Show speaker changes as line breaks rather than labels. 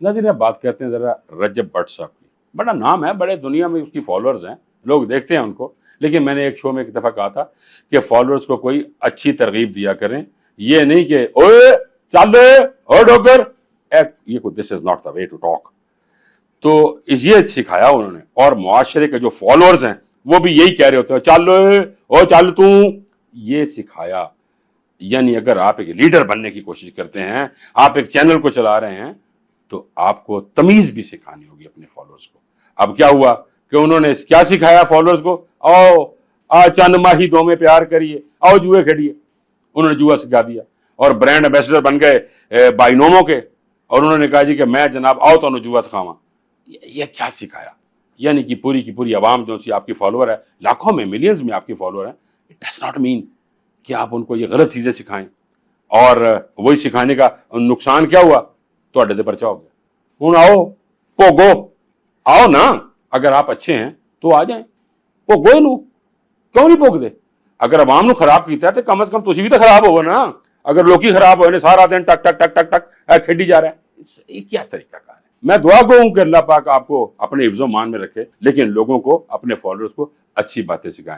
नाज़रीन अब बात करते हैं ज़रा रजब भट्ट साहब की। बड़ा नाम है, बड़े दुनिया में उसकी फॉलोअर्स हैं, लोग देखते हैं उनको। लेकिन मैंने एक शो में एक दफ़ा कहा था कि फॉलोअर्स को कोई अच्छी तरगीब दिया करें, ये नहीं कि ओए चल रहे ओ डॉक्टर, ये this is not the way to talk. तो ये सिखाया उन्होंने, और मुआशरे के जो फॉलोअर्स हैं वो भी यही कह रहे होते हैं, चल ओ चल तू, ये सिखाया। यानी अगर आप एक लीडर बनने की कोशिश करते हैं, आप एक चैनल को चला रहे हैं, तो आपको तमीज भी सिखानी होगी अपने फॉलोअर्स को। अब क्या हुआ कि उन्होंने क्या सिखाया फॉलोअर्स को, आओ आ चंद माही दो में प्यार करिए, आओ जुए खेलिए। उन्होंने जुआ सिखा दिया और ब्रांड एम्बेसडर बन गए बाइनोमो के, और उन्होंने कहा जी कि मैं जनाब आओ तो जुआ सिखावा। ये क्या सिखाया? यानी कि पूरी की पूरी आवाम जो सी आपकी फॉलोअर है, लाखों में मिलियंस में आपकी फॉलोअर है, इट डज नॉट मीन कि आप उनको ये गलत चीजें सिखाएं। और वही सिखाने का नुकसान क्या हुआ? तो ते परचा हो गया। हूं आओ भोगो, आओ ना, अगर आप अच्छे हैं तो आ जाए, भोगो इनू, क्यों नहीं भोगते? अगर आवाम खराब किया तो कम से कम तुम भी तो खराब हो ना। अगर लोग खराब हो सारा दिन टक टक टक टक टक खेडी जा रहा है, ये क्या तरीका कार है? मैं दुआ कहूं कि अल्लाह पाक आपको अपने हिफ्ज़ो मान में रखे, लेकिन लोगों को, अपने फॉलोअर्स को अच्छी बातें सिखाएं।